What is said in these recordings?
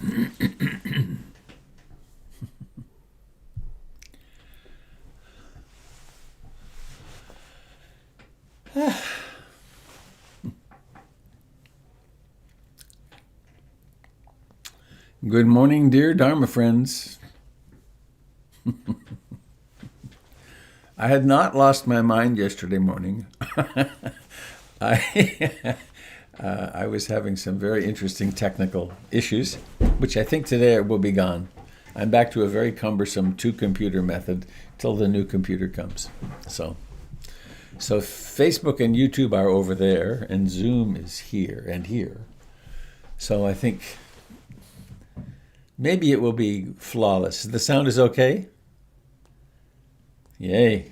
Good morning, dear Dharma friends. I had not lost my mind yesterday morning. I I was having some very interesting technical issues, which I think today will be gone. I'm back to a very cumbersome two-computer method till the new computer comes. So Facebook and YouTube are over there, and Zoom is here and here. So I think maybe it will be flawless. The sound is okay? Yay.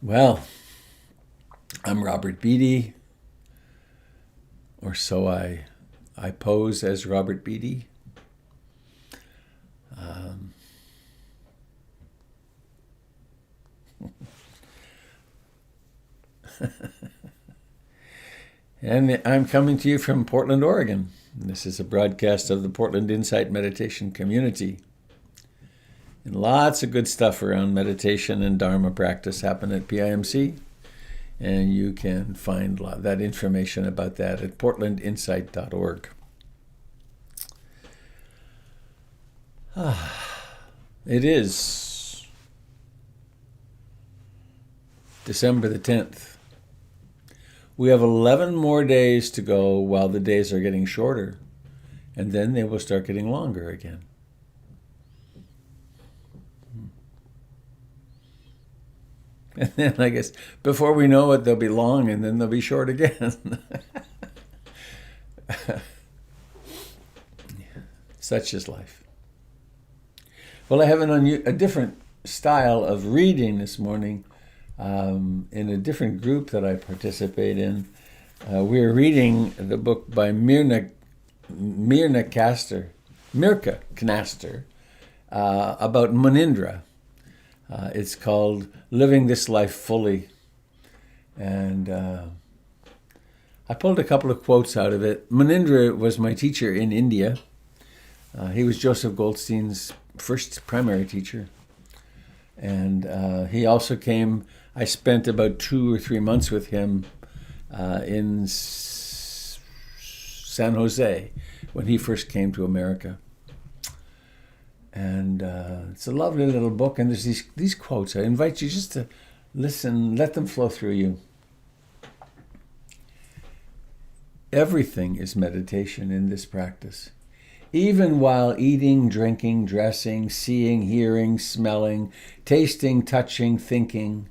Well, I'm Robert Beatty, or so I pose as Robert Beatty. And I'm coming to you from Portland, Oregon. This is a broadcast of the Portland Insight Meditation Community. And lots of good stuff around meditation and Dharma practice happen at PIMC. And you can find that information about that at portlandinsight.org. It is December the 10th. We have 11 more days to go while the days are getting shorter, and then they will start getting longer again. And then I guess before we know it, they'll be long and then they'll be short again. Such is life. Well, I have a different style of reading this morning. In a different group that I participate in, we're reading the book by Mirka Knaster about Munindra. It's called Living This Life Fully. And I pulled a couple of quotes out of it. Munindra was my teacher in India. He was Joseph Goldstein's first primary teacher. And he also came. I spent about 2 or 3 months with him in San Jose when he first came to America. And it's a lovely little book, and there's these quotes. I invite you just to listen, let them flow through you. Everything is meditation in this practice. Even while eating, drinking, dressing, seeing, hearing, smelling, tasting, touching, thinking.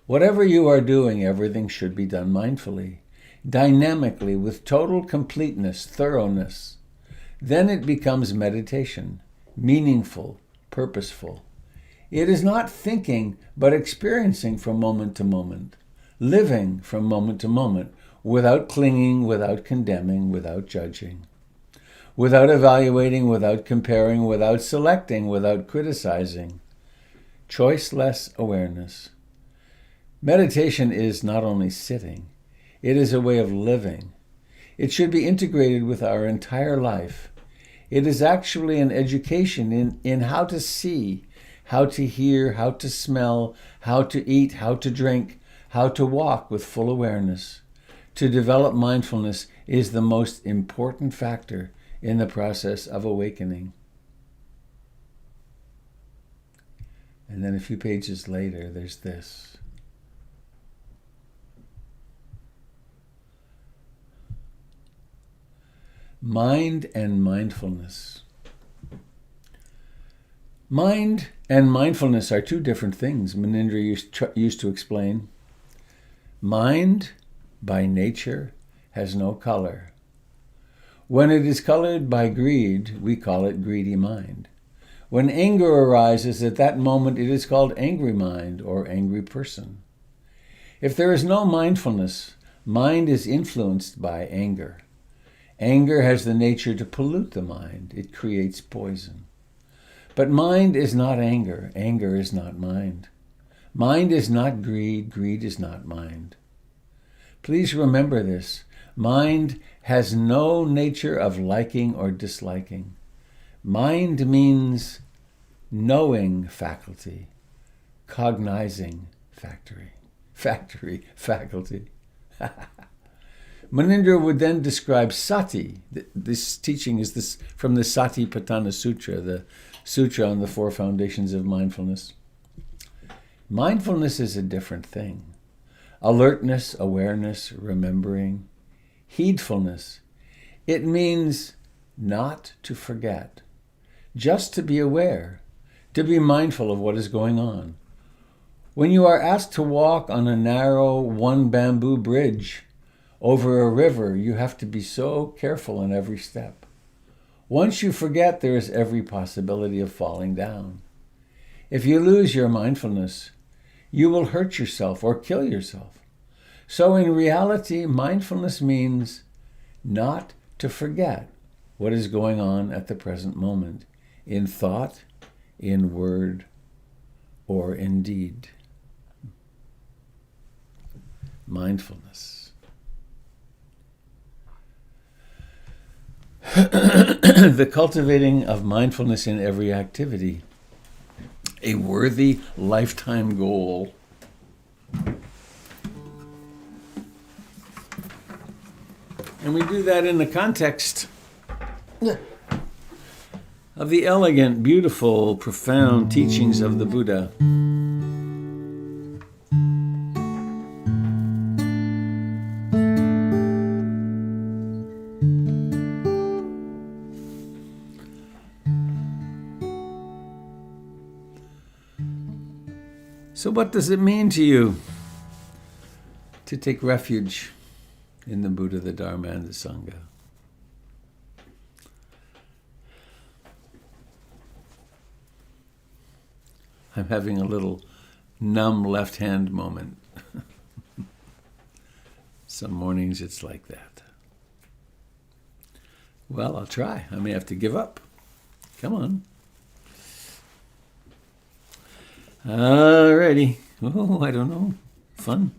Whatever you are doing, everything should be done mindfully, dynamically, with total completeness, thoroughness. Then it becomes meditation, meaningful, purposeful. It is not thinking, but experiencing from moment to moment, living from moment to moment, without clinging, without condemning, without judging, without evaluating, without comparing, without selecting, without criticizing. Choiceless awareness. Meditation is not only sitting, it is a way of living. It should be integrated with our entire life. It is actually an education in how to see, how to hear, how to smell, how to eat, how to drink, how to walk with full awareness. To develop mindfulness is the most important factor in the process of awakening. And then a few pages later, there's this. Mind and mindfulness. Mind and mindfulness are two different things, Munindra used to explain. Mind, by nature, has no color. When it is colored by greed, we call it greedy mind. When anger arises at that moment, it is called angry mind or angry person. If there is no mindfulness, mind is influenced by anger. Anger has the nature to pollute the mind. It creates poison. But mind is not anger. Anger is not mind. Mind is not greed. Greed is not mind. Please remember this. Mind has no nature of liking or disliking. Mind means knowing faculty, cognizing faculty. Munindra would then describe sati. This teaching is from the Satipatthana Sutra, the sutra on the 4 foundations of mindfulness. Mindfulness is a different thing. Alertness, awareness, remembering, heedfulness. It means not to forget, just to be aware, to be mindful of what is going on. When you are asked to walk on a narrow one bamboo bridge over a river, you have to be so careful on every step. Once you forget, there is every possibility of falling down. If you lose your mindfulness, you will hurt yourself or kill yourself. So in reality, mindfulness means not to forget what is going on at the present moment, in thought, in word, or in deed. Mindfulness. The cultivating of mindfulness in every activity, a worthy lifetime goal. And we do that in the context of the elegant, beautiful, profound teachings of the Buddha. So what does it mean to you to take refuge in the Buddha, the Dharma, and the Sangha? I'm having a little numb left hand moment. Some mornings it's like that. Well, I'll try. I may have to give up. Come on. Alrighty. Oh, I don't know. Fun.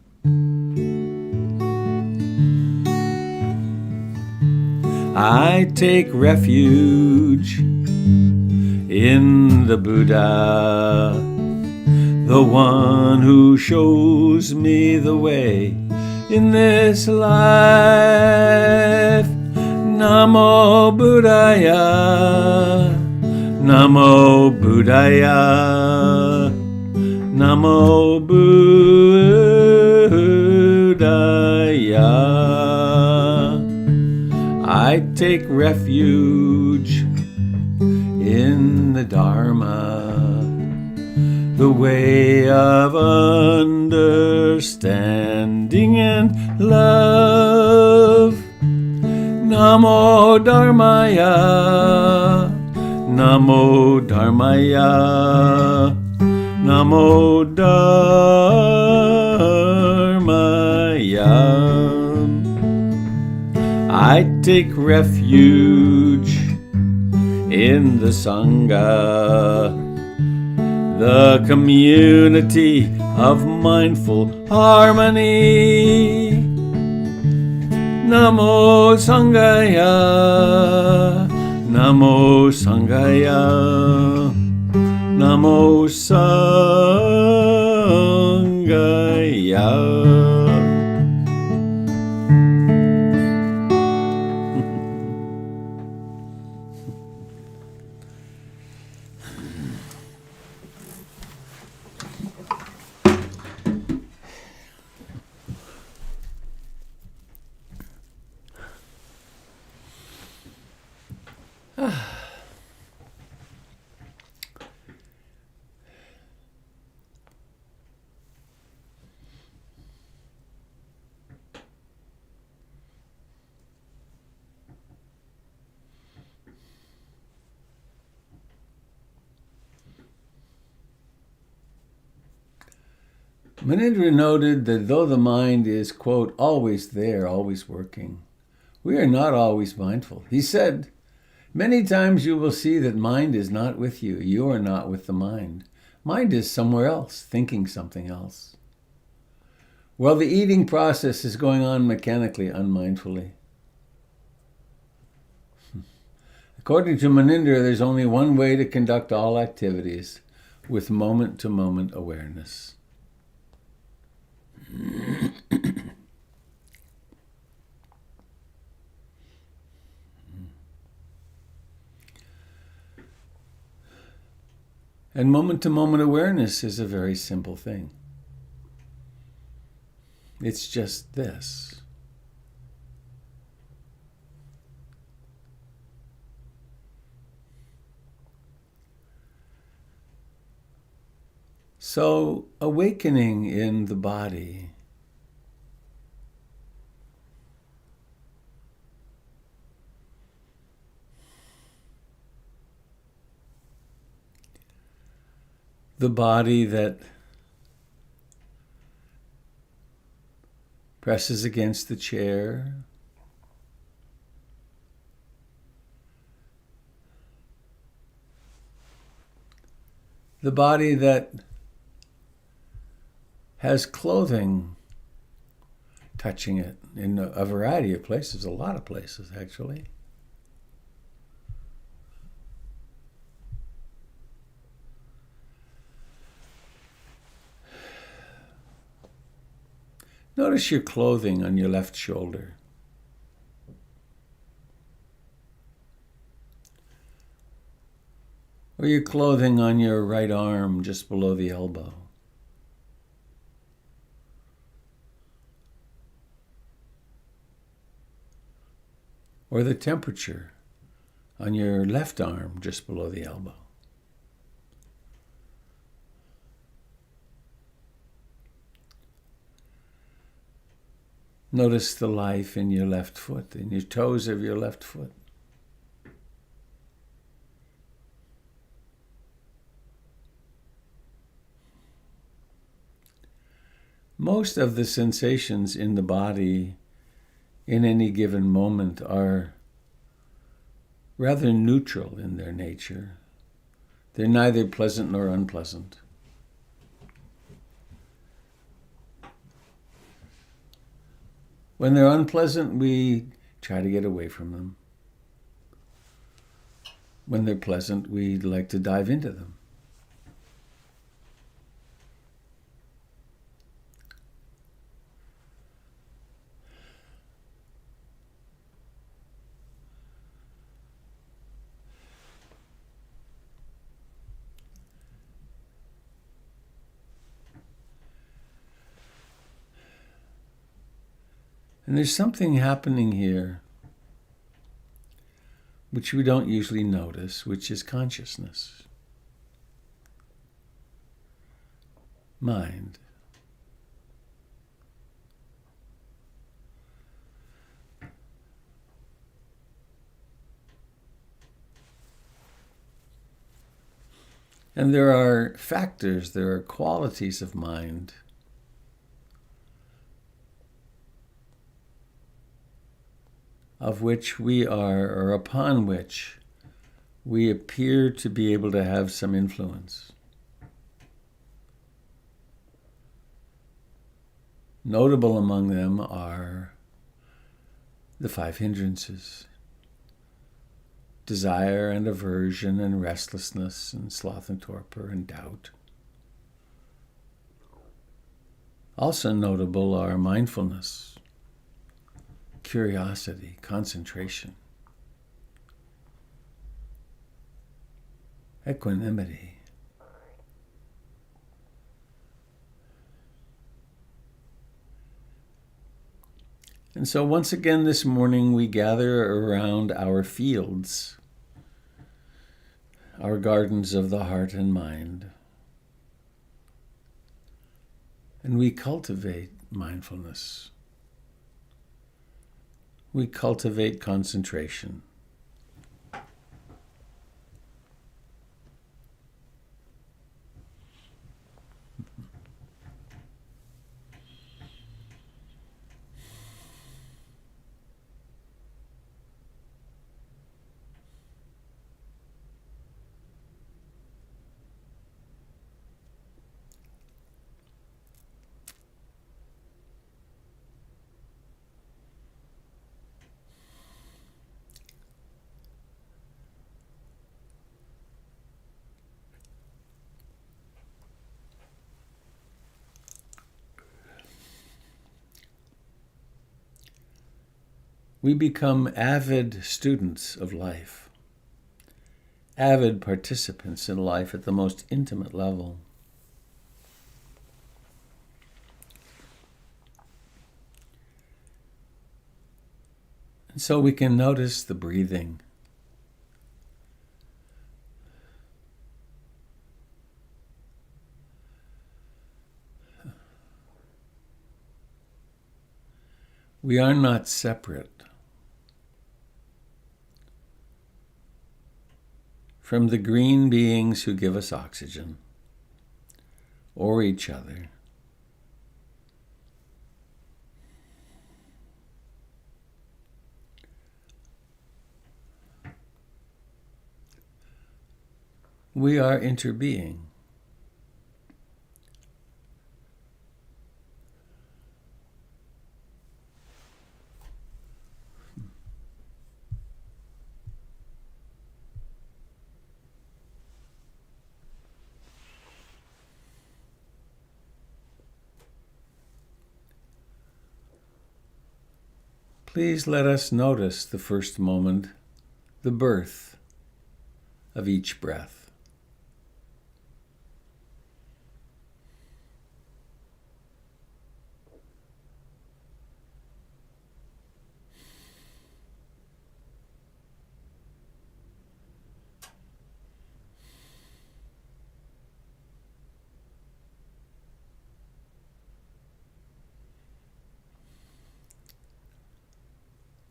I take refuge in the Buddha, the one who shows me the way in this life. Namo Buddhaya, Namo Buddhaya, Namo Buddhaya. I take refuge in the Dharma, the way of understanding and love. Namo Dharmaya, Namo Dharmaya, Namo Dharmaya. I take refuge in the Sangha, the community of mindful harmony. Namo Sanghaya, Namo Sanghaya, Namo Sanghaya. Munindra noted that though the mind is, quote, always there, always working, we are not always mindful. He said, many times you will see that mind is not with you. You are not with the mind. Mind is somewhere else, thinking something else. Well, the eating process is going on mechanically, unmindfully. According to Maninder, there's only one way to conduct all activities, with moment-to-moment awareness. And moment-to-moment awareness is a very simple thing. It's just this. So, awakening in the body that presses against the chair, the body that has clothing touching it in a variety of places, a lot of places actually. Notice your clothing on your left shoulder. Or your clothing on your right arm just below the elbow. Or the temperature on your left arm just below the elbow. Notice the life in your left foot, in your toes of your left foot. Most of the sensations in the body in any given moment are rather neutral in their nature. They're neither pleasant nor unpleasant. When they're unpleasant, we try to get away from them. When they're pleasant, we like to dive into them. And there's something happening here which we don't usually notice, which is consciousness. Mind. And there are factors, there are qualities of mind of which we are, or upon which we appear to be able to have some influence. Notable among them are the 5 hindrances: desire and aversion and restlessness and sloth and torpor and doubt. Also notable are mindfulness, curiosity, concentration, equanimity. And so once again this morning we gather around our fields, our gardens of the heart and mind, and we cultivate mindfulness. We cultivate concentration. we become avid students of life, avid participants in life at the most intimate level. And so we can notice the breathing. We are not separate from the green beings who give us oxygen, or each other. We are interbeing. Please let us notice the first moment, the birth of each breath.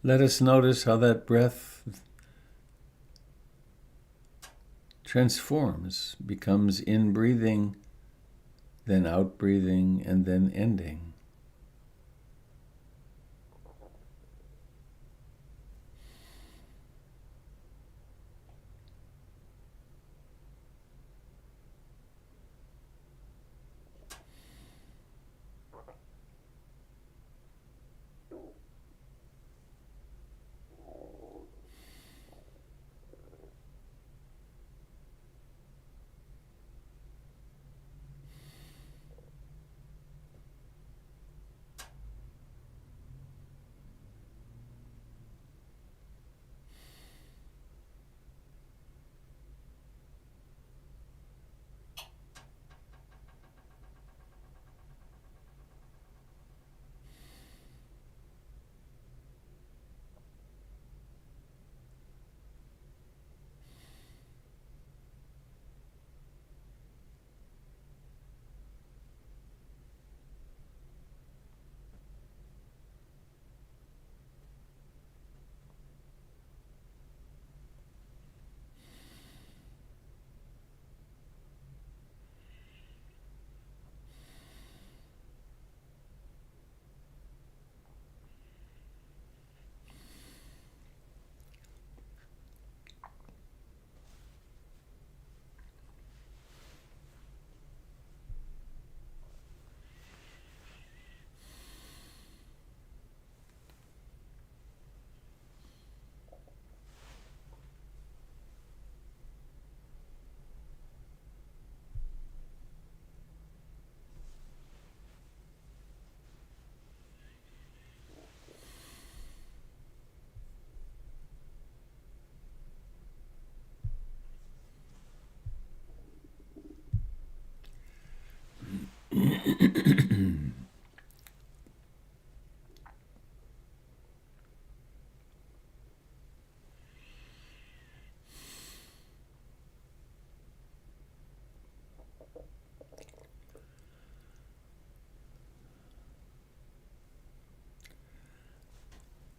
Let us notice how that breath transforms, becomes in-breathing, then out-breathing, and then ending.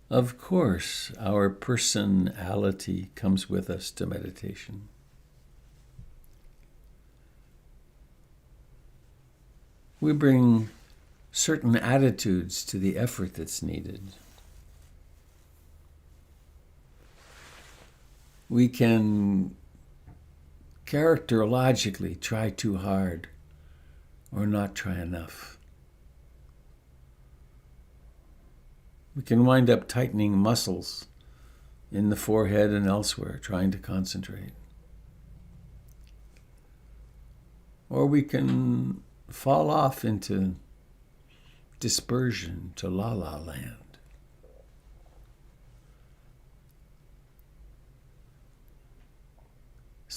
Of course, our personality comes with us to meditation. We bring certain attitudes to the effort that's needed. We can characterologically try too hard or not try enough. We can wind up tightening muscles in the forehead and elsewhere, trying to concentrate. Or we can fall off into dispersion, to la-la land.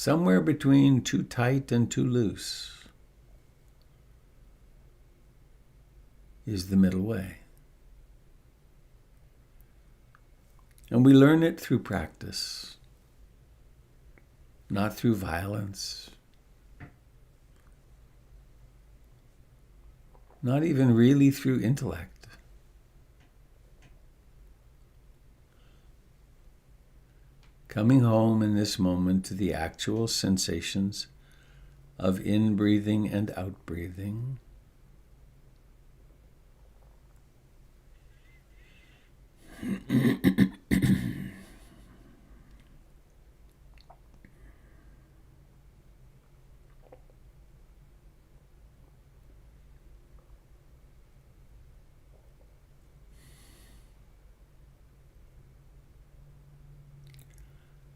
somewhere between too tight and too loose is the middle way. And we learn it through practice, not through violence, not even really through intellect. Coming home in this moment to the actual sensations of in-breathing and out-breathing.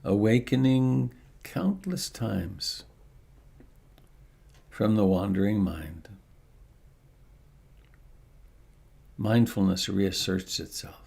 Awakening countless times from the wandering mind. Mindfulness reasserts itself.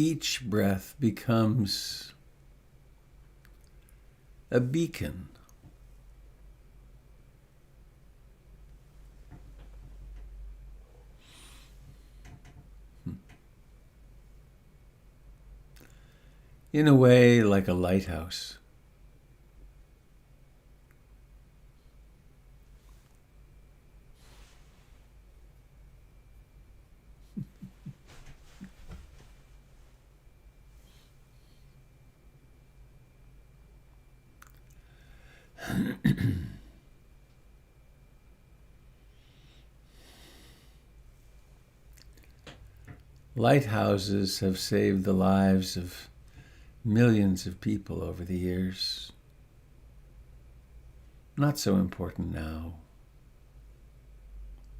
Each breath becomes a beacon. In a way, like a lighthouse. Lighthouses have saved the lives of millions of people over the years. Not so important now,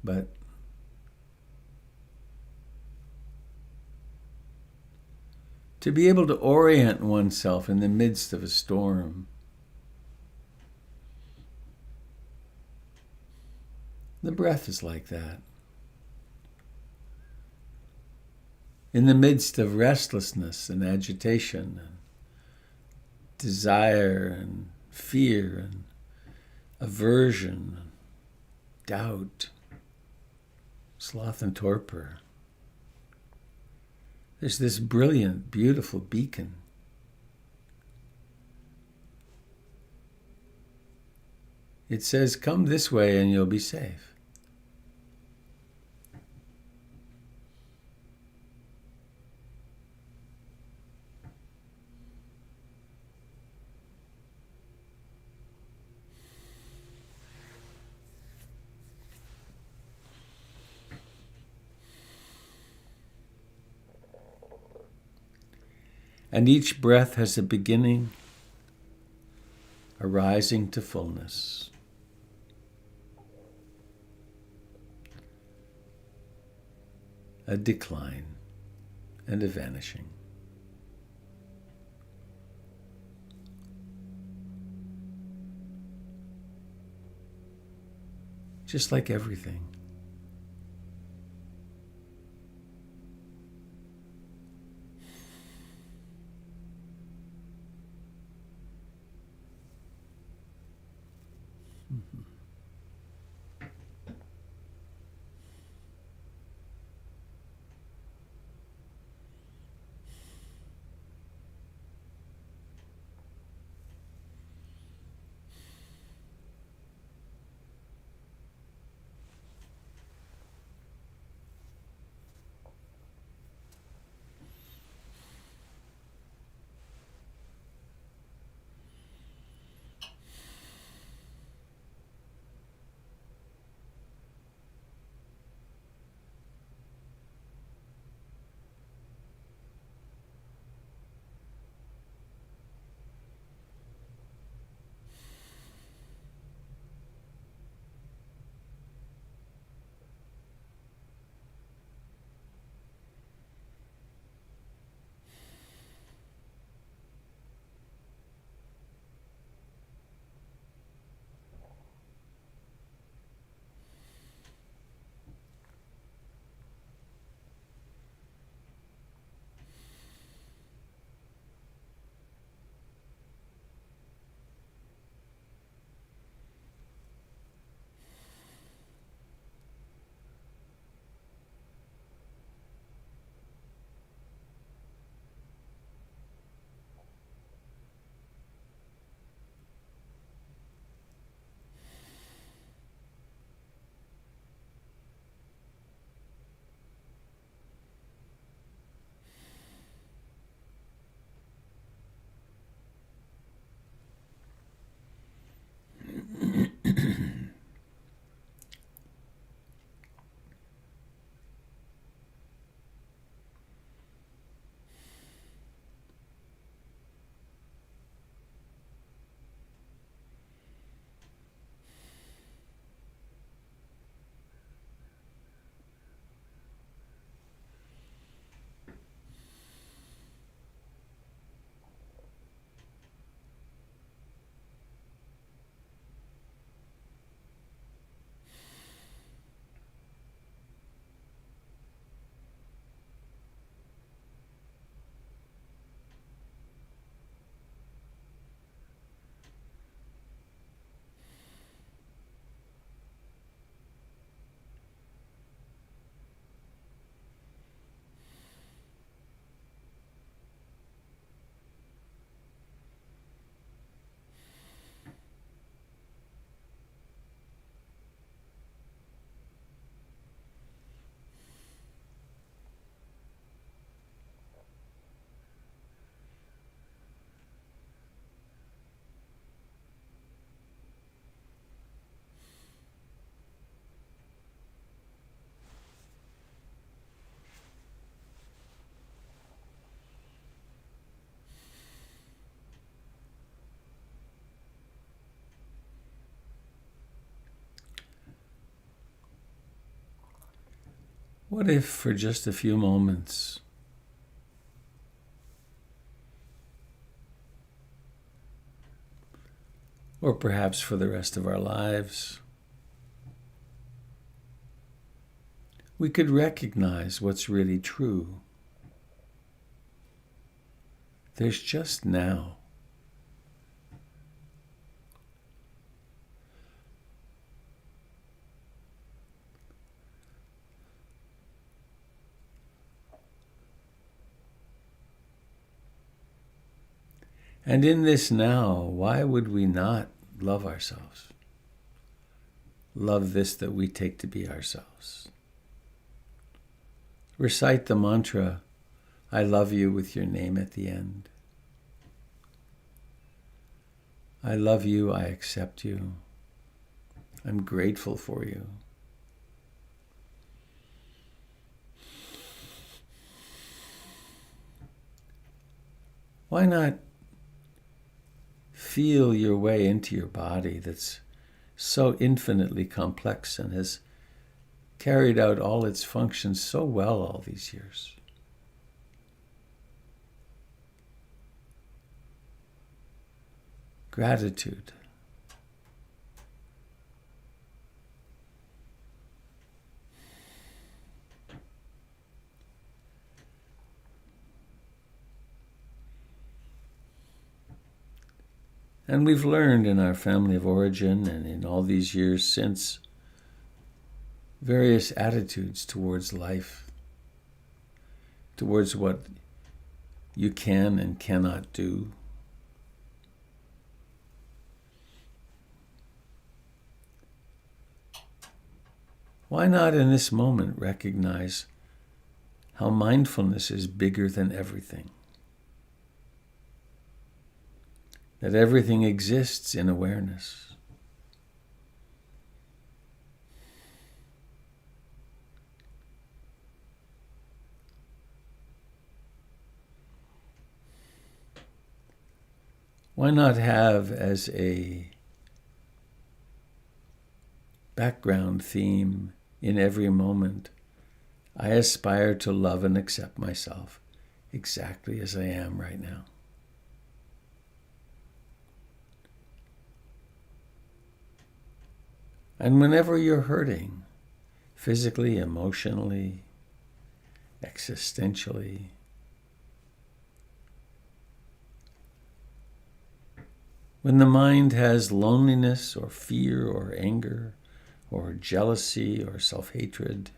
but to be able to orient oneself in the midst of a storm. The breath is like that. In the midst of restlessness and agitation, and desire and fear and aversion, and doubt, sloth and torpor, there's this brilliant, beautiful beacon. It says, come this way and you'll be safe. And each breath has a beginning, a rising to fullness. A decline and a vanishing. Just like everything. What if for just a few moments or perhaps for the rest of our lives, we could recognize what's really true? There's just now. And in this now, why would we not love ourselves? Love this that we take to be ourselves. Recite the mantra, I love you, with your name at the end. I love you, I accept you. I'm grateful for you. Why not feel your way into your body that's so infinitely complex and has carried out all its functions so well all these years? Gratitude. And we've learned in our family of origin and in all these years since various attitudes towards life, towards what you can and cannot do. Why not in this moment recognize how mindfulness is bigger than everything? That everything exists in awareness. Why not have as a background theme in every moment, I aspire to love and accept myself exactly as I am right now? And whenever you're hurting, physically, emotionally, existentially, when the mind has loneliness or fear or anger or jealousy or self-hatred,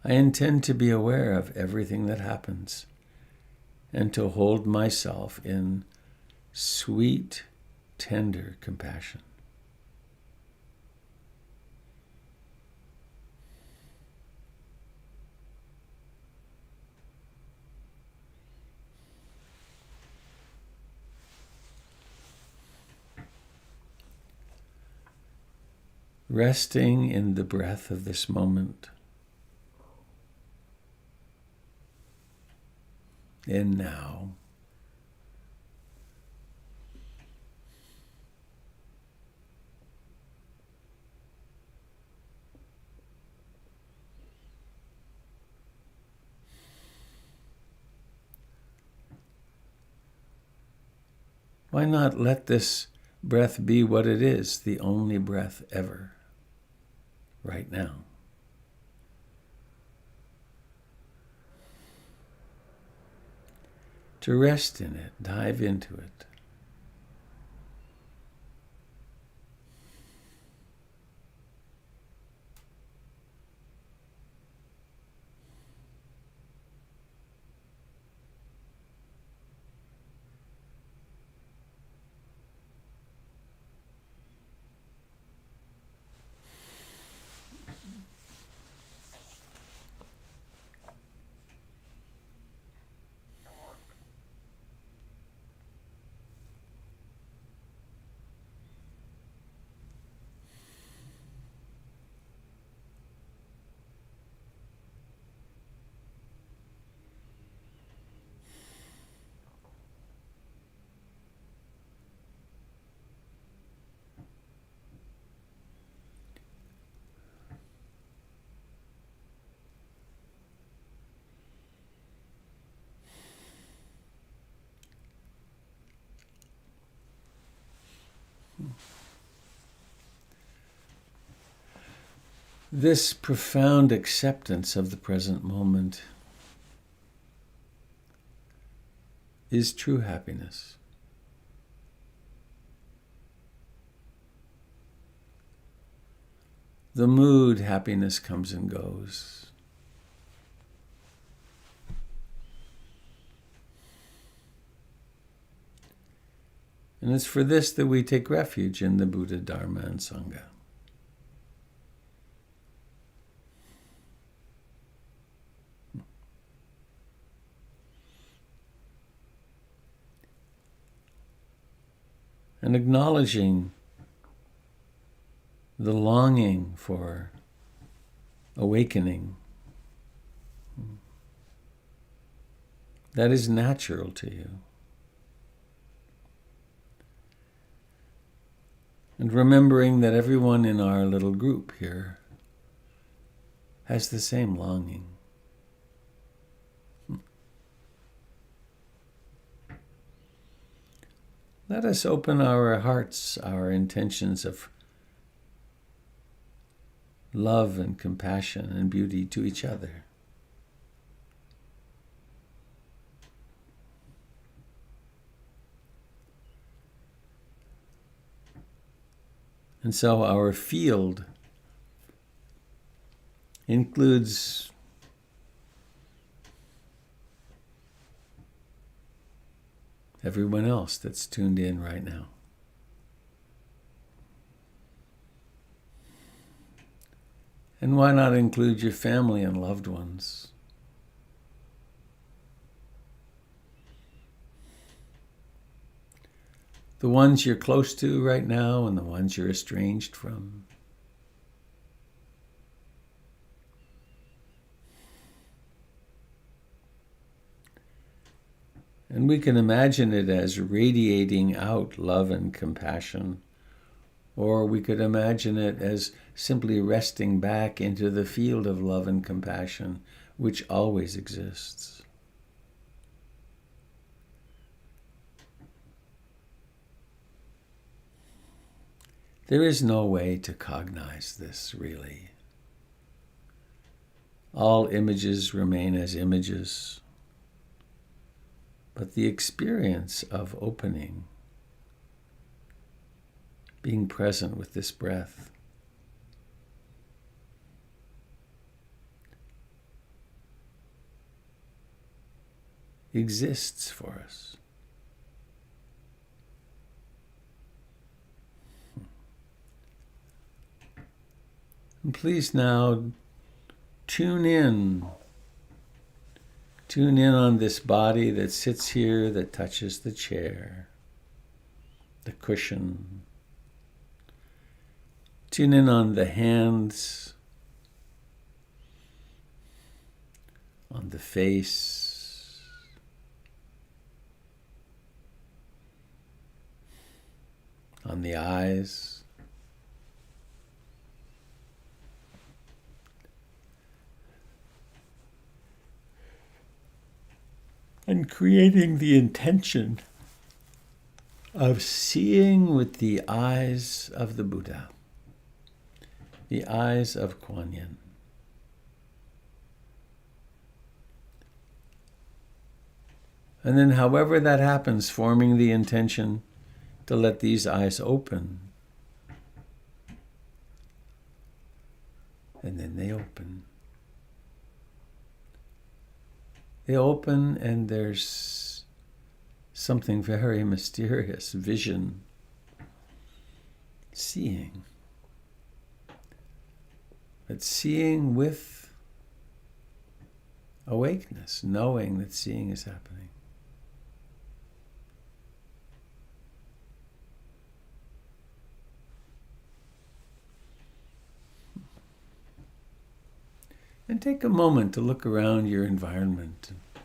I intend to be aware of everything that happens and to hold myself in sweet, tender compassion. Resting in the breath of this moment, in now. Why not let this breath be what it is, the only breath ever, right now? To rest in it, dive into it. This profound acceptance of the present moment is true happiness. The mood happiness comes and goes. And it's for this that we take refuge in the Buddha, Dharma, and Sangha. And acknowledging the longing for awakening that is natural to you. And remembering that everyone in our little group here has the same longing. Let us open our hearts, our intentions of love and compassion and beauty to each other. And so our field includes everyone else that's tuned in right now. And why not include your family and loved ones? The ones you're close to right now and the ones you're estranged from. And we can imagine it as radiating out love and compassion, or we could imagine it as simply resting back into the field of love and compassion, which always exists. There is no way to cognize this, really. All images remain as images, but the experience of opening, being present with this breath, exists for us. And please now tune in. Tune in on this body that sits here, that touches the chair, the cushion. Tune in on the hands, on the face, on the eyes. And creating the intention of seeing with the eyes of the Buddha, the eyes of Kuan Yin. And then however that happens, forming the intention to let these eyes open. And then they open. They open and there's something very mysterious, vision, seeing. But seeing with awakeness, knowing that seeing is happening. And take a moment to look around your environment and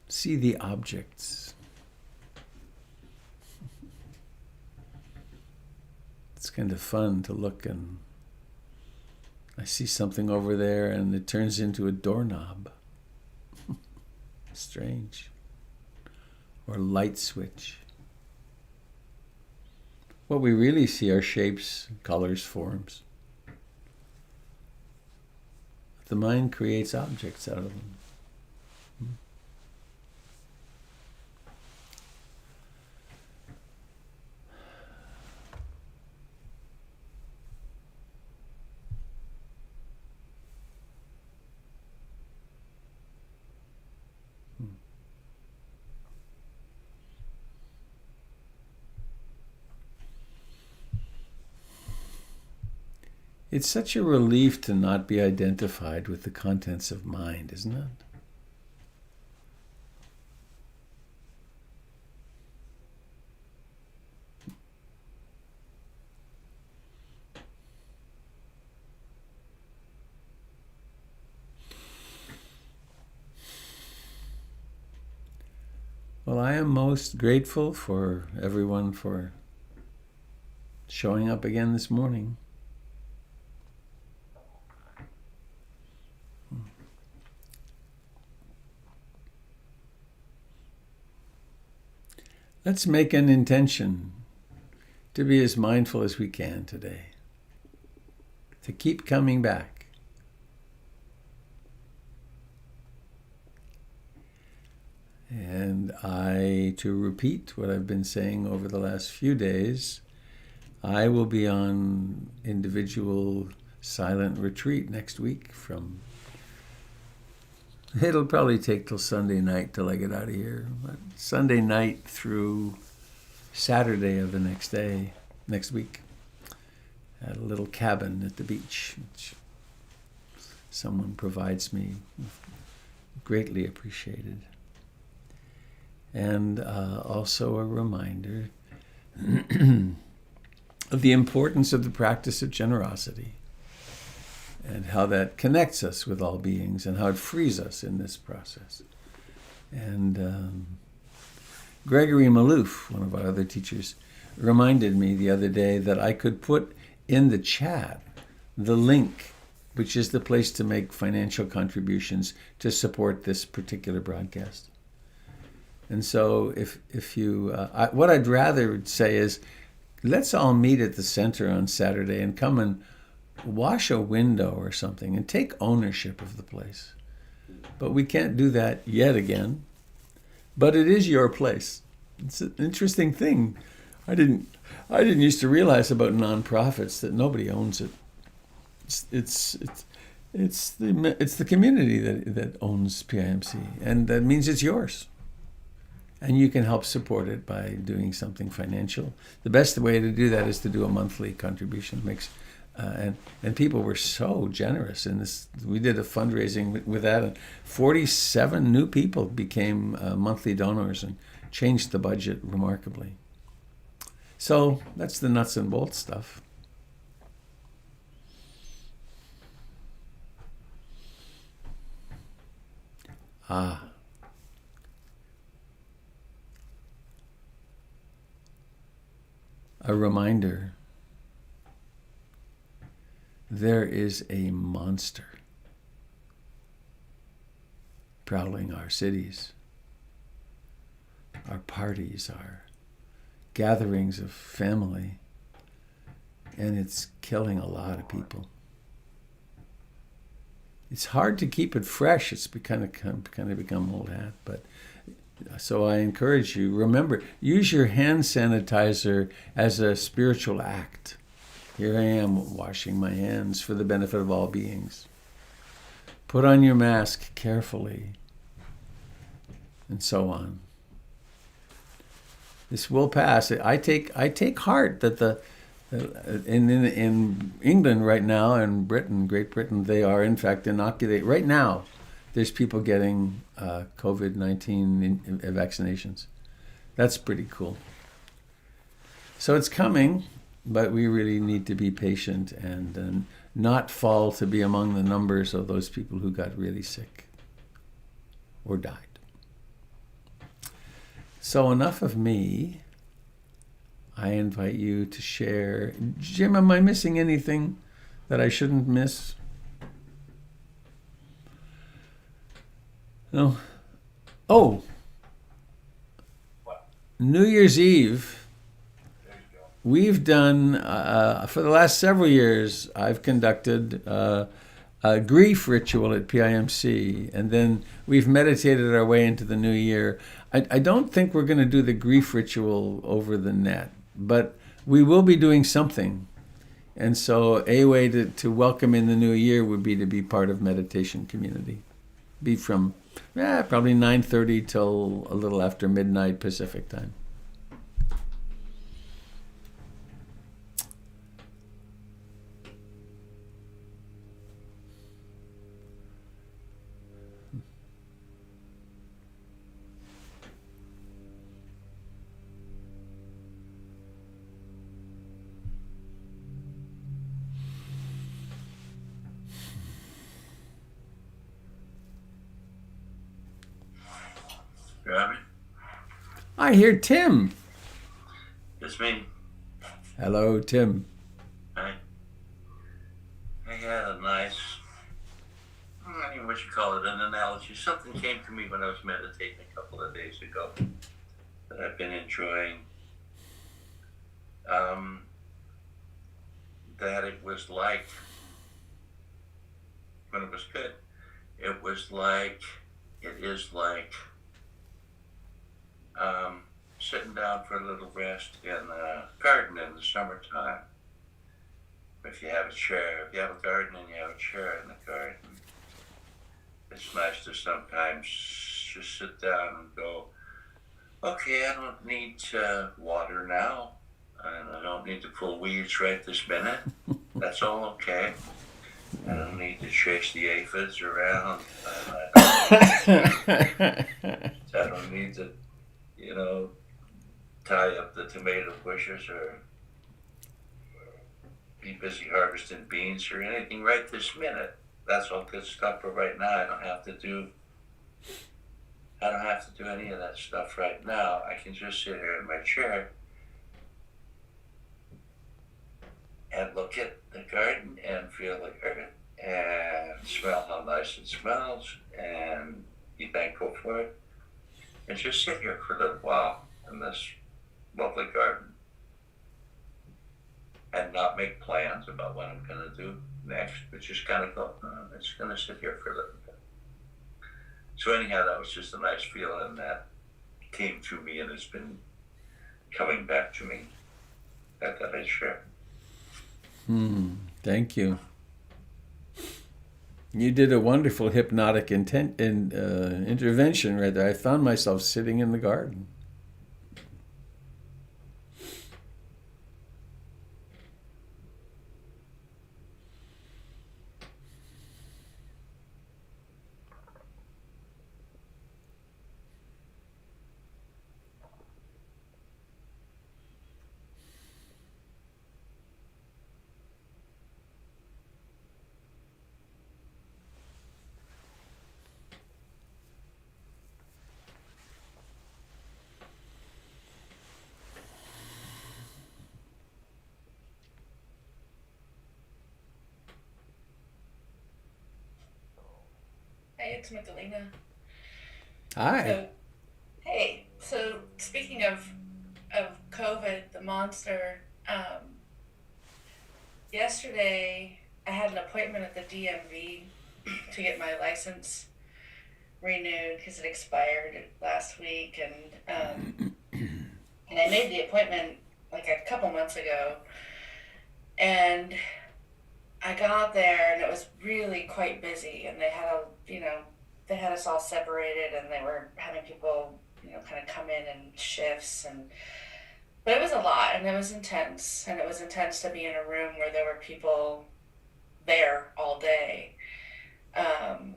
see the objects. It's kind of fun to look and I see something over there and it turns into a doorknob. Strange. Or light switch. What we really see are shapes, colors, forms. The mind creates objects out of them. It's such a relief to not be identified with the contents of mind, isn't it? Well, I am most grateful for everyone for showing up again this morning. Let's make an intention to be as mindful as we can today, to keep coming back. And to repeat what I've been saying over the last few days, I will be on individual silent retreat next week it'll probably take till Sunday night till I get out of here. But Sunday night through Saturday of the next week, at a little cabin at the beach, which someone provides me, greatly appreciated. And also a reminder of the importance of the practice of generosity, and how that connects us with all beings, and how it frees us in this process. And Gregory Malouf, one of our other teachers, reminded me the other day that I could put in the chat the link, which is the place to make financial contributions to support this particular broadcast. And so if you, what I'd rather say is, let's all meet at the center on Saturday and come and wash a window or something and take ownership of the place. But we can't do that yet again. But it is your place. It's an interesting thing. I didn't used to realize about nonprofits that nobody owns it. It's the community that owns PIMC, and that means it's yours. And you can help support it by doing something financial. The best way to do that is to do a monthly contribution. And people were so generous in this. We did a fundraising with that, and 47 new people became monthly donors and changed the budget remarkably. So that's the nuts and bolts stuff. A reminder. There is a monster prowling our cities, our parties, our gatherings of family, and it's killing a lot of people. It's hard to keep it fresh. It's kind of become old hat, but so I encourage you, remember, use your hand sanitizer as a spiritual act. Here I am washing my hands for the benefit of all beings. Put on your mask carefully, and so on. This will pass. I take heart that in England right now, and Great Britain, they are in fact inoculated. Right now, there's people getting COVID-19 vaccinations. That's pretty cool. So it's coming. But we really need to be patient and not fall to be among the numbers of those people who got really sick or died. So enough of me. I invite you to share. Jim, am I missing anything that I shouldn't miss? No. Oh. What? New Year's Eve. We've done, for the last several years, I've conducted a grief ritual at PIMC, and then we've meditated our way into the new year. I don't think we're going to do the grief ritual over the net, but we will be doing something. And so a way to welcome in the new year would be to be part of meditation community. Be from probably 9:30 till a little after midnight Pacific time. Robbie? I hear Tim. It's me. Hello, Tim. I had a nice, I don't know what you call it, an analogy. Something came to me when I was meditating a couple of days ago that I've been enjoying. That it was like, when it was good, it was like, it is like sitting down for a little rest in a garden in the summertime. If you have a chair, if you have a garden and you have a chair in the garden, it's nice to sometimes just sit down and go, okay, I don't need to water now, and I don't need to pull weeds right this minute. That's all okay. I don't need to chase the aphids around. I don't need to, tie up the tomato bushes or be busy harvesting beans or anything right this minute. That's all good stuff for right now. I don't have to do any of that stuff right now. I can just sit here in my chair and look at the garden and feel the earth and smell how nice it smells and be thankful for it. And just sit here for a little while in this lovely garden and not make plans about what I'm going to do next, but just kind of go, I'm just going to sit here for a little bit. So anyhow, that was just a nice feeling that came to me and has been coming back to me. That I share. Thank you. You did a wonderful hypnotic intervention right there. I found myself sitting in the garden. Hey, it's Magdalena. Hi. So, hey, so speaking of COVID, the monster, yesterday I had an appointment at the DMV to get my license renewed because it expired last week, and I made the appointment like a couple months ago, and I got there and it was really quite busy, and they had us all separated, and they were having people kind of come in shifts, but it was a lot, and it was intense, and it was intense to be in a room where there were people there all day, and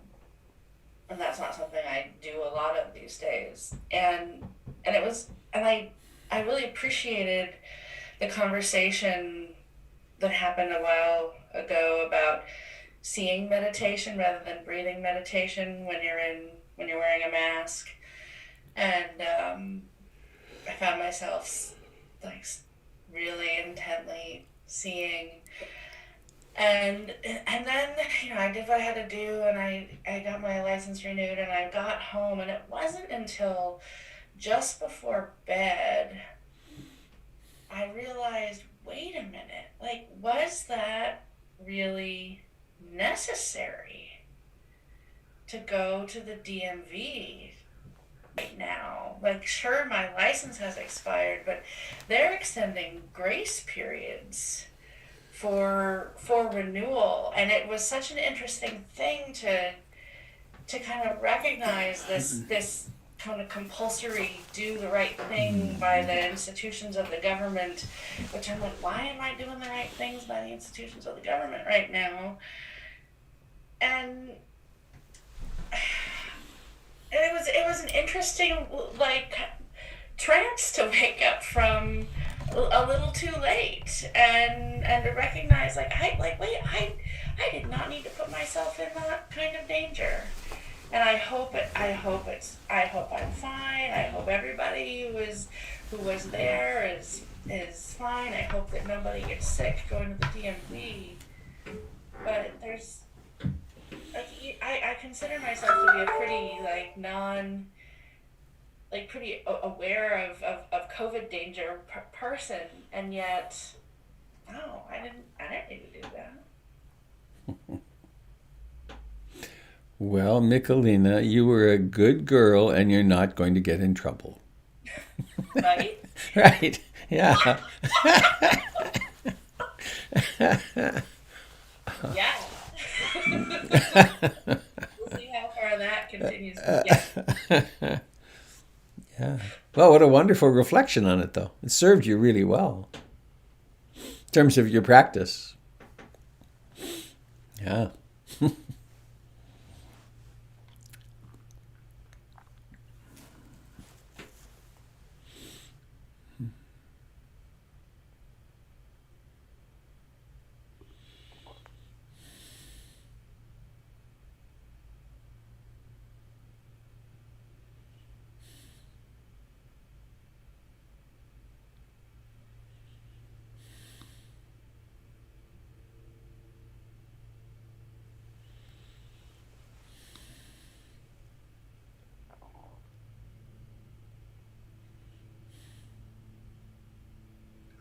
that's not something I do a lot of these days, and I really appreciated the conversation that happened a while ago about seeing meditation rather than breathing meditation when you're wearing a mask, and I found myself like really intently seeing, and then I did what I had to do, and I got my license renewed, and I got home, and it wasn't until just before bed I realized, wait a minute, like, was that really necessary to go to the DMV right now. Like, sure, my license has expired, but they're extending grace periods for renewal, and it was such an interesting thing to kind of recognize this kind of compulsory do the right thing by the institutions of the government, which I'm like, why am I doing the right things by the institutions of the government right now? And it was an interesting, like, trance to wake up from a little too late, and to recognize, like, I did not need to put myself in that kind of danger. And I hope I'm fine. I hope everybody who was there is fine. I hope that nobody gets sick going to the DMV. But there's, like, I consider myself to be a pretty, like, pretty aware of COVID danger person, and yet, no, I didn't need to do that. Well, Michelina, you were a good girl and you're not going to get in trouble. Right? Right. Yeah. Yeah. We'll see how far that continues. Yeah. Yeah. Well, what a wonderful reflection on it, though. It served you really well in terms of your practice. Yeah.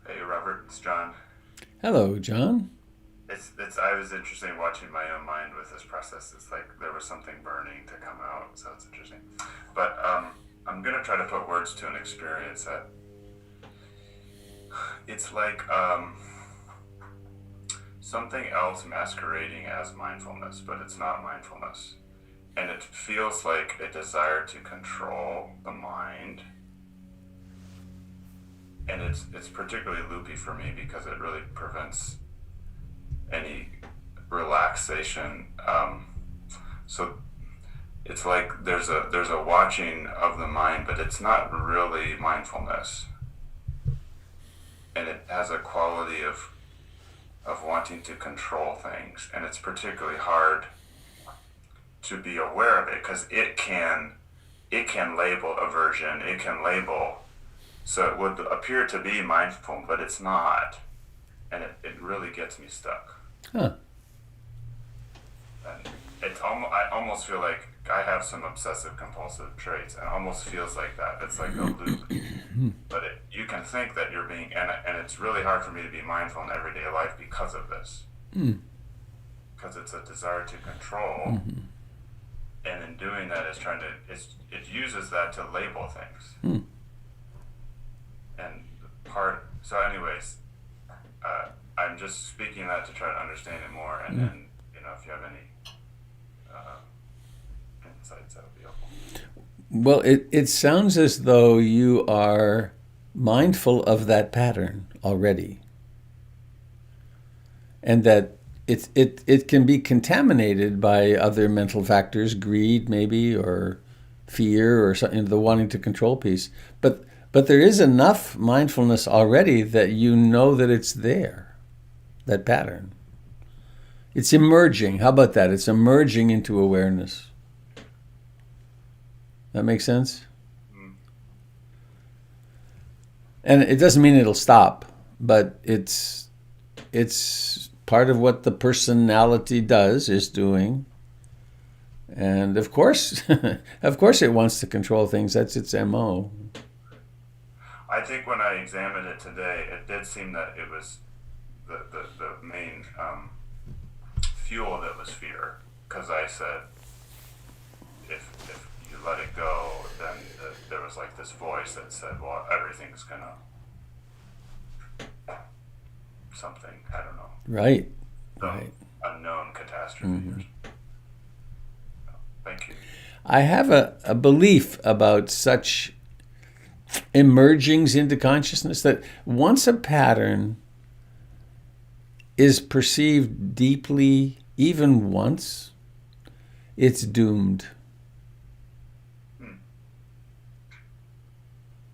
Hey Robert, it's John. Hello, John. It's I was interested in watching my own mind with this process. It's like there was something burning to come out, so it's interesting. But I'm gonna try to put words to an experience that it's like something else masquerading as mindfulness, but it's not mindfulness, and it feels like a desire to control the mind. And it's particularly loopy for me because it really prevents any relaxation. So it's like there's a watching of the mind, but it's not really mindfulness, and it has a quality of wanting to control things, and it's particularly hard to be aware of it because it can label aversion, it can label. So it would appear to be mindful, but it's not. And it really gets me stuck. Huh. And I almost feel like I have some obsessive compulsive traits, and it almost feels like that. It's like a loop. But you can think that you're being, and it's really hard for me to be mindful in everyday life because of this. Because it's a desire to control. And in doing that, it uses that to label things. And so anyways, I'm just speaking that to try to understand it more, and then, if you have any insights, that would be helpful. Well, it sounds as though you are mindful of that pattern already, and that it can be contaminated by other mental factors, greed maybe, or fear, or something, the wanting to control piece. But there is enough mindfulness already that you know that it's there, that pattern. It's emerging. How about that? It's emerging into awareness. That makes sense? And it doesn't mean it'll stop, but it's part of what the personality is doing. And of course, it wants to control things. That's its MO. I think when I examined it today, it did seem that it was the main fuel of it was fear, because I said, if you let it go, then there was like this voice that said, well, everything's gonna something, I don't know, Right. some Right. unknown catastrophe. Thank you. I have a belief about such emergings into consciousness that once a pattern is perceived deeply, even once, it's doomed.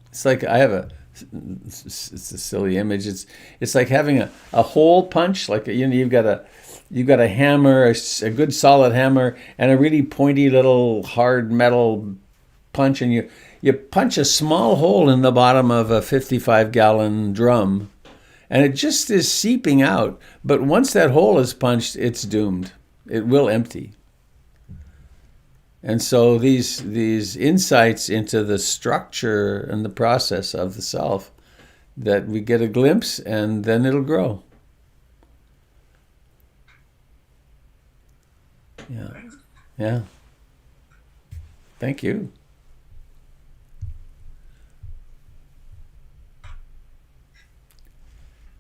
It's like I have it's a silly image. It's like having a hole punch, like you've got a hammer, a good solid hammer, and a really pointy little hard metal punch, and you punch a small hole in the bottom of a 55-gallon drum, and it just is seeping out. But once that hole is punched, it's doomed. It will empty. And so these insights into the structure and the process of the self, that we get a glimpse, and then it'll grow. Yeah. Yeah. Thank you.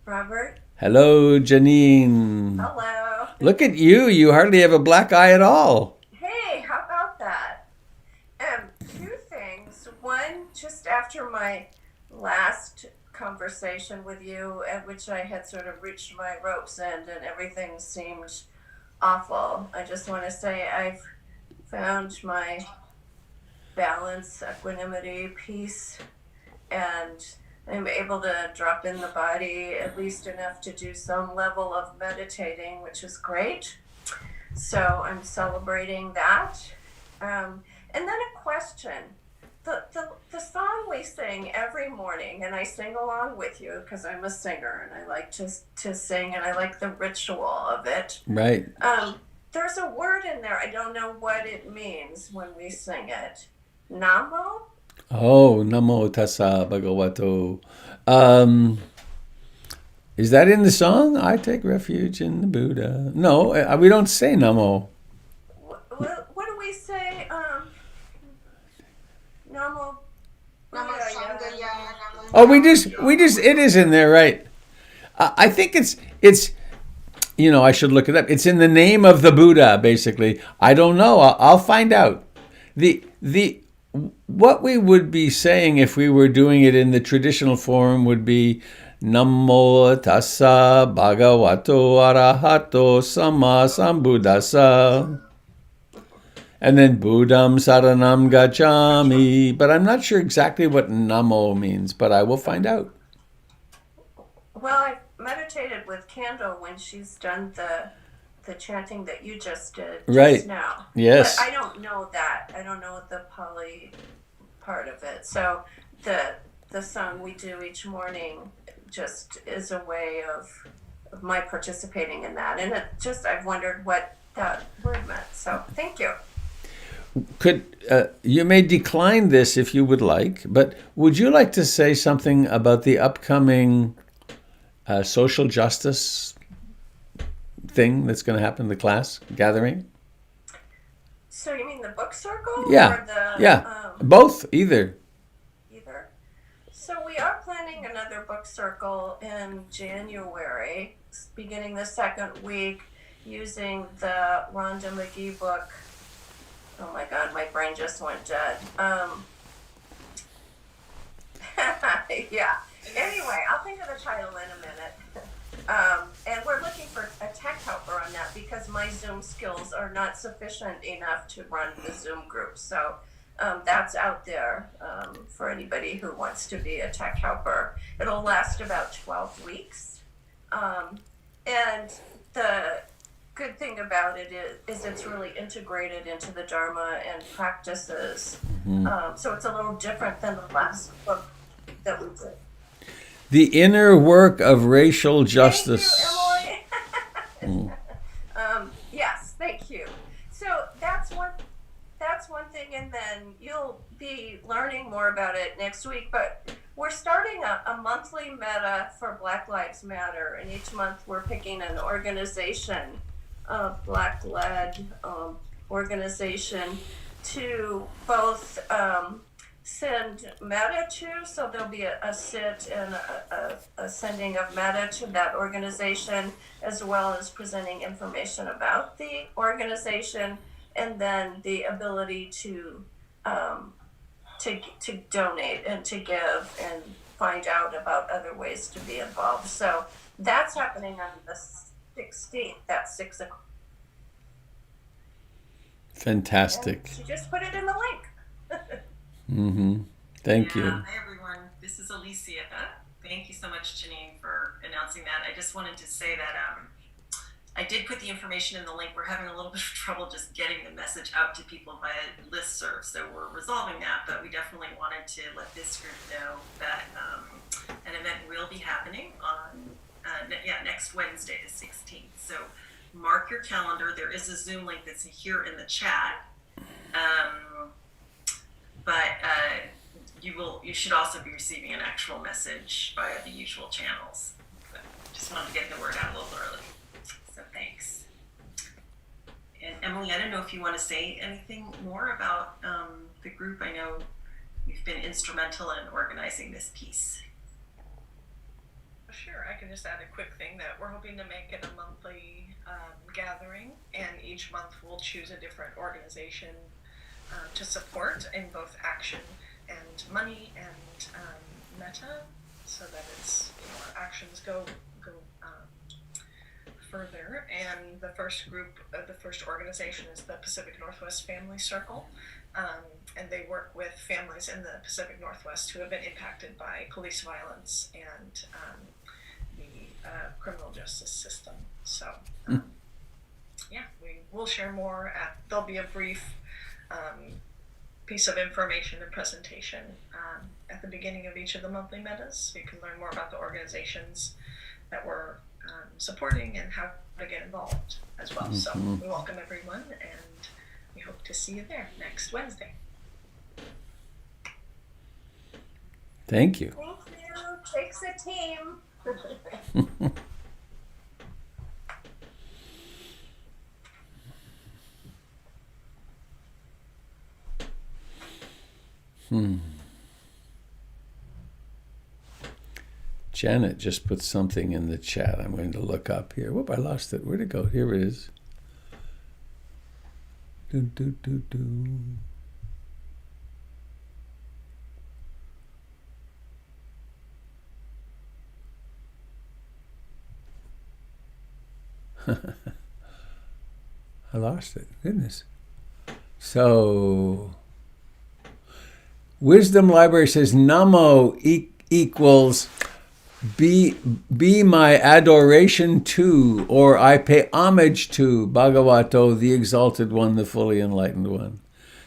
Robert? Hello, Janine. Hello. Look at you. You hardly have a black eye at all. Hey, how about that? Two things. One, just after my last conversation with you, at which I had sort of reached my rope's end and everything seemed awful, I just want to say I've found my balance, equanimity, peace, and I'm able to drop in the body at least enough to do some level of meditating, which is great. So I'm celebrating that. And then a question. The song we sing every morning, and I sing along with you because I'm a singer and I like to sing and I like the ritual of it. Right. There's a word in there. I don't know what it means when we sing it. Namo? Oh, Namo Tassa Bhagavato. Is that in the song? I take refuge in the Buddha. No, we don't say Namo. What do we say? Namo. Oh, we just, it is in there, right? I think it's, I should look it up. It's in the name of the Buddha, basically. I don't know. I'll find out. What we would be saying if we were doing it in the traditional form would be Namo Tassa Bhagavato Arahato Sama Sambuddhassa. And then Buddham Saranam Gacchami. But I'm not sure exactly what Namo means, but I will find out. Well, I meditated with Candle when she's done the chanting that you just did just now. Yes. But I don't know that. I don't know the Pali part of it. So the song we do each morning just is a way of my participating in that. And I've wondered what that word meant. So thank you. You may decline this if you would like, but would you like to say something about the upcoming social justice thing that's going to happen in the class gathering? So you mean the book circle? Yeah. Or Both, either. Either. So we are planning another book circle in January, beginning the second week, using the Rhonda McGee book. Oh my God, my brain just went dead. Yeah. Anyway, I'll think of the title in a minute. And we're looking for a tech helper on that because my Zoom skills are not sufficient enough to run the Zoom group. So that's out there for anybody who wants to be a tech helper. It'll last about 12 weeks. And the good thing about it is it's really integrated into the Dharma and practices. Mm-hmm. So it's a little different than the last book that we did. The Inner Work of Racial Justice. Thank you, Emily. Yes, thank you. So that's one thing, and then you'll be learning more about it next week. But we're starting a monthly meta for Black Lives Matter, and each month we're picking an organization Black-led organization to both send meta to, so there'll be a sit and a sending of meta to that organization, as well as presenting information about the organization, and then the ability to donate and to give and find out about other ways to be involved. So that's happening on the 16th. That's 6 o'clock. Fantastic. And she just put it in the link. Thank you. Hi, everyone. This is Alicia. Thank you so much, Janine, for announcing that. I just wanted to say that I did put the information in the link. We're having a little bit of trouble just getting the message out to people via listserv, so we're resolving that, but we definitely wanted to let this group know that an event will be happening on next Wednesday, the 16th. So mark your calendar. There is a Zoom link that's here in the chat. But you should also be receiving an actual message via the usual channels. But just wanted to get the word out a little early. So thanks. And Emily, I don't know if you want to say anything more about the group. I know you've been instrumental in organizing this piece. Sure, I can just add a quick thing that we're hoping to make it a monthly gathering, and each month we'll choose a different organization to support in both action and money and meta, so that it's, our actions go further. And the first group, the first organization is the Pacific Northwest Family Circle, and they work with families in the Pacific Northwest who have been impacted by police violence and the criminal justice system. So we will share more. There'll be a brief piece of information and presentation at the beginning of each of the monthly metas, so you can learn more about the organizations that we're supporting and how to get involved as well. So we welcome everyone, and we hope to see you there next Wednesday. Thank you. Thank you. Takes a team. Janet just put something in the chat. I'm going to look up here. Whoop, I lost it. Where'd it go? Here it is. I lost it. Goodness. So, Wisdom Library says Namo equals be my adoration to, or I pay homage to Bhagavato, the Exalted One, the Fully Enlightened One.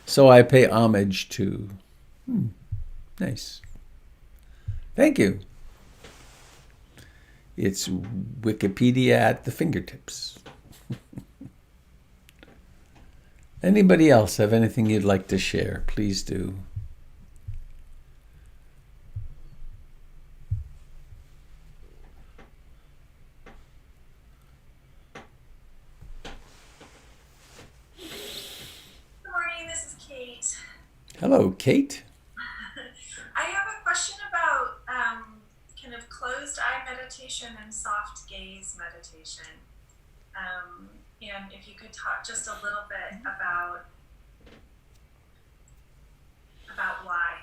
So I pay homage to. Nice. Thank you. It's Wikipedia at the fingertips. Anybody else have anything you'd like to share? Please do. Good morning, this is Kate. Hello, Kate. I have a question about kind of closed eye meditation and soft gaze meditation. And if you could talk just a little bit about why,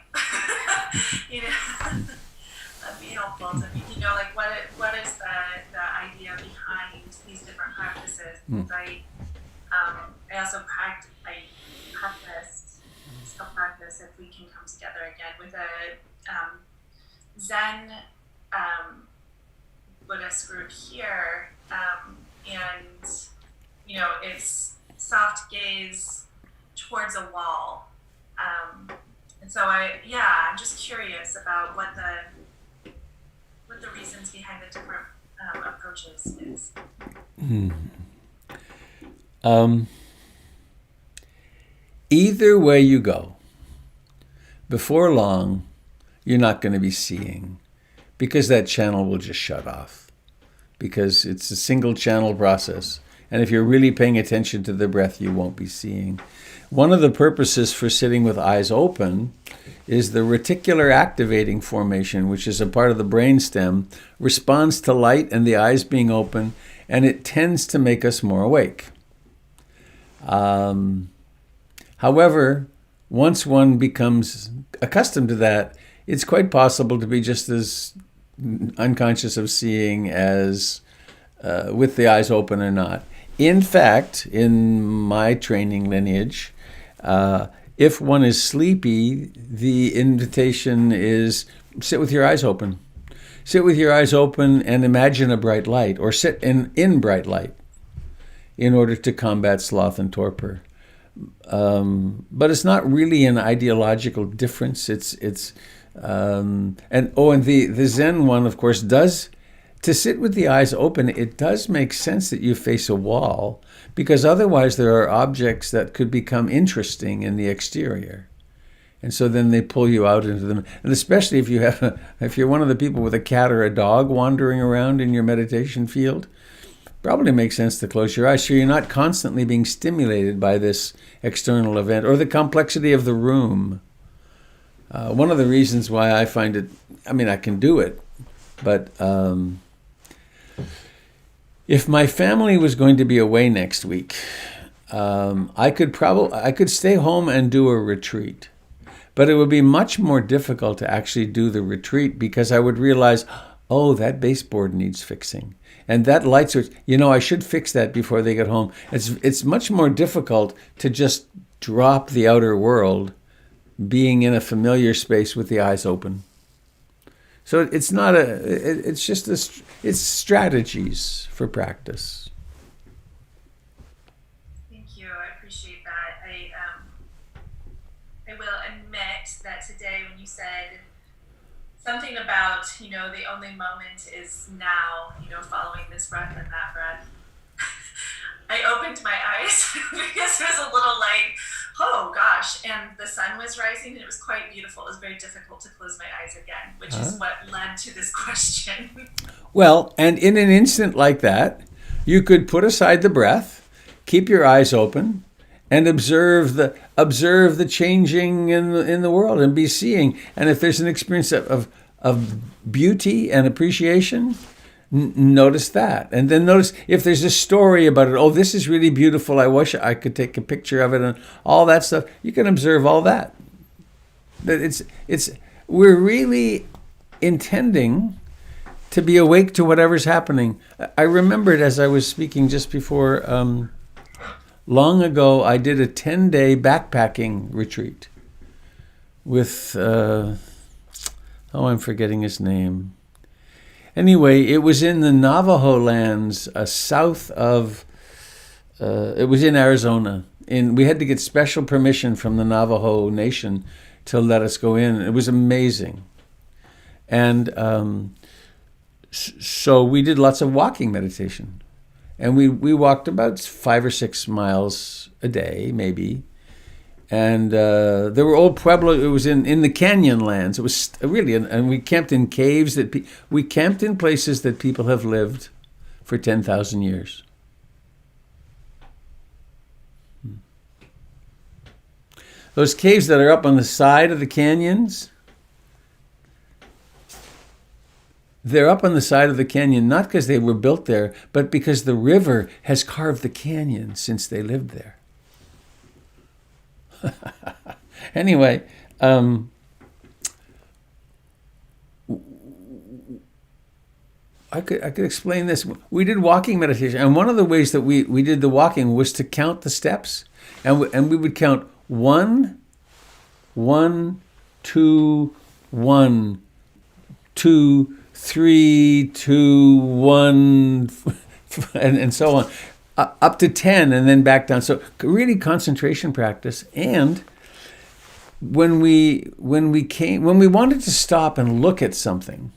that'd be helpful to me. Like what is the idea behind these different practices? Right. I also still practice if we can come together again with a Zen Buddhist group here, and it's soft gaze towards a wall, and so I'm just curious about what the reasons behind the different approaches is. Either way you go, before long, you're not going to be seeing, because that channel will just shut off, because it's a single channel process. And if you're really paying attention to the breath, you won't be seeing. One of the purposes for sitting with eyes open is the reticular activating formation, which is a part of the brainstem, responds to light and the eyes being open, and it tends to make us more awake. However, once one becomes accustomed to that, it's quite possible to be just as unconscious of seeing as with the eyes open or not. In fact, in my training lineage, if one is sleepy, the invitation is sit with your eyes open. Sit with your eyes open and imagine a bright light, or sit in bright light in order to combat sloth and torpor. But it's not really an ideological difference. And the Zen one, of course, does, to sit with the eyes open, it does make sense that you face a wall, because otherwise there are objects that could become interesting in the exterior. And so then they pull you out into them. And especially if you're one of the people with a cat or a dog wandering around in your meditation field, probably makes sense to close your eyes so you're not constantly being stimulated by this external event or the complexity of the room. One of the reasons why I find it, I can do it, but if my family was going to be away next week, I could stay home and do a retreat. But it would be much more difficult to actually do the retreat because I would realize, oh, that baseboard needs fixing. And that light switch, I should fix that before they get home. It's much more difficult to just drop the outer world, being in a familiar space with the eyes open. So it's not it's strategies for practice. Thank you. I appreciate that. I will admit that today when you said something about, the only moment is now, following this breath and that breath, I opened my eyes because it was a little like, oh gosh, and the sun was rising and it was quite beautiful. It was very difficult to close my eyes again, which is what led to this question. Well, and in an instant like that, you could put aside the breath, keep your eyes open, and observe the changing in the world and be seeing. And if there's an experience of beauty and appreciation, notice that. And then notice if there's a story about it. Oh, this is really beautiful. I wish I could take a picture of it, and all that stuff. You can observe all that. We're really intending to be awake to whatever's happening. I remembered as I was speaking just before, long ago, I did a 10-day backpacking retreat with, I'm forgetting his name. Anyway, it was in the Navajo lands south of, it was in Arizona. And we had to get special permission from the Navajo Nation to let us go in. It was amazing. And so we did lots of walking meditation. And we walked about 5 or 6 miles a day, maybe. And there were old Pueblo. It was in the canyon lands. It was really, and we camped in caves we camped in places that people have lived for 10,000 years. Those caves that are up on the side of the canyons, they're up on the side of the canyon not because they were built there, but because the river has carved the canyon since they lived there. Anyway, I could explain this. We did walking meditation, and one of the ways that we did the walking was to count the steps, and we would count 1, 2, 1, 2, 3, 2, 1, and so on. Up to 10 and then back down. So really concentration practice. And when we wanted to stop and look at something,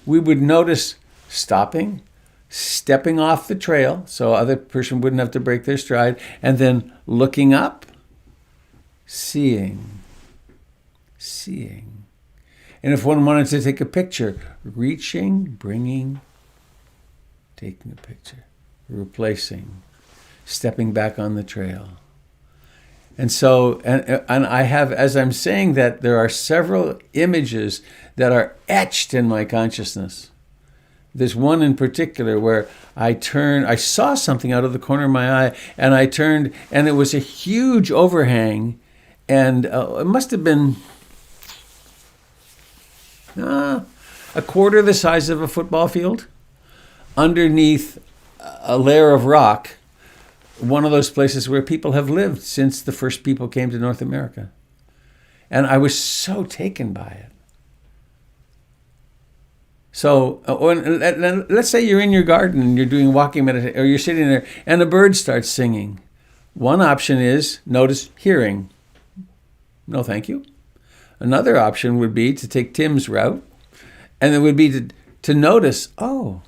we would notice stopping, stepping off the trail so other person wouldn't have to break their stride, and then looking up, seeing. And if one wanted to take a picture, reaching, bringing, taking a picture. Replacing, stepping back on the trail. And so, and I have, as I'm saying that, there are several images that are etched in my consciousness. There's one in particular where I saw something out of the corner of my eye, and I turned, and it was a huge overhang, and it must have been a quarter the size of a football field, underneath a layer of rock, one of those places where people have lived since the first people came to North America. And I was so taken by it. So let's say you're in your garden and you're doing walking meditation, or you're sitting there and a bird starts singing. One option is notice hearing. No, thank you. Another option would be to take Tim's route, and it would be to notice, oh,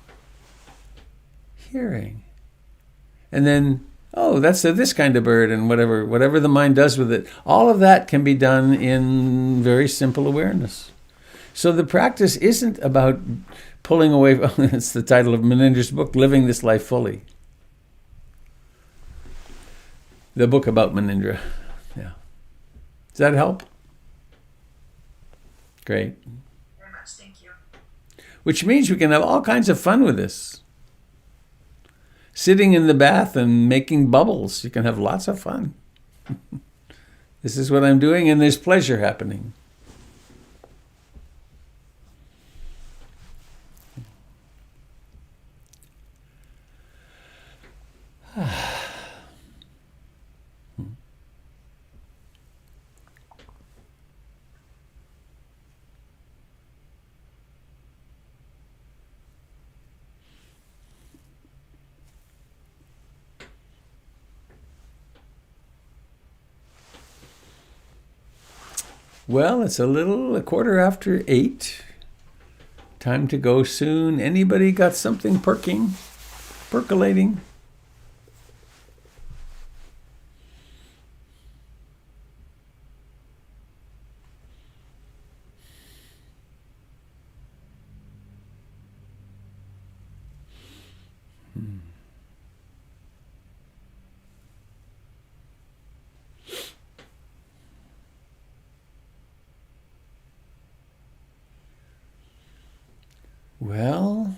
hearing. And then, oh, that's this kind of bird, and whatever the mind does with it. All of that can be done in very simple awareness. So the practice isn't about pulling away. It's the title of Menindra's book, Living This Life Fully. The book about Menindra. Yeah. Does that help? Great. Very much, thank you. Which means we can have all kinds of fun with this. Sitting in the bath and making bubbles. You can have lots of fun. This is what I'm doing, and there's pleasure happening. Well, it's a quarter after 8. Time to go soon. Anybody got something percolating? Well,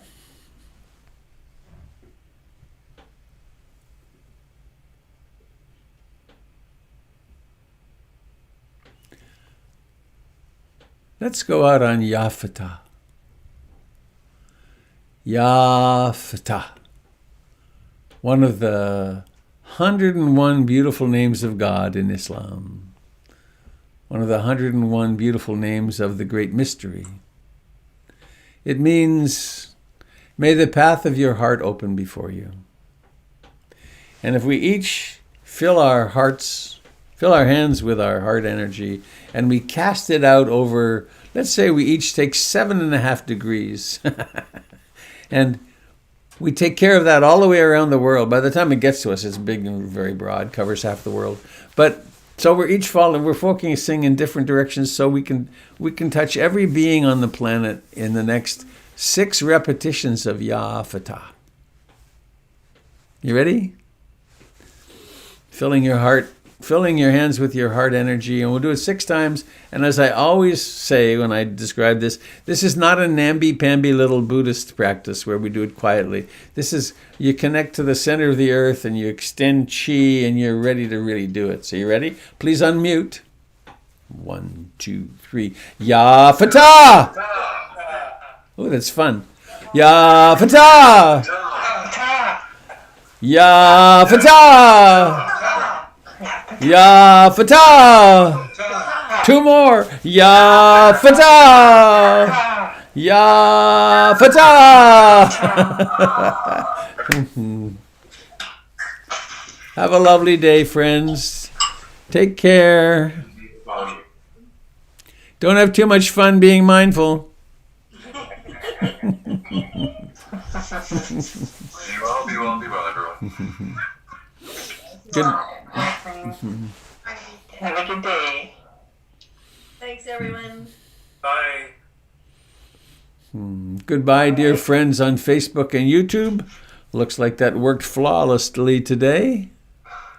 let's go out on Yafata. Yafata. One of the 101 beautiful names of God in Islam. One of the 101 beautiful names of the Great Mystery. It means, may the path of your heart open before you. And if we each fill our hands with our heart energy, and we cast it out over, let's say we each take 7.5 degrees, and we take care of that all the way around the world. By the time it gets to us, it's big and very broad, covers half the world. But so we're each we're focusing in different directions, so we can touch every being on the planet in the next 6 repetitions of Yafata. You ready? Filling your hands with your heart energy, and we'll do it 6 times. And as I always say when I describe this is not a namby-pamby little Buddhist practice where we do it quietly. This is, you connect to the center of the earth and you extend chi and you're ready to really do it. So you ready? Please unmute. 1, 2, 3. Yafata! Oh, that's fun. Yafata! Yafata! Yafata! 2 more. Yafata! Yafata! Have a lovely day, friends. Take care. Don't have too much fun being mindful. Be well, everyone. Good. Have a good day. Thanks, everyone. Bye. Goodbye, dear friends on Facebook and YouTube. Looks like that worked flawlessly today.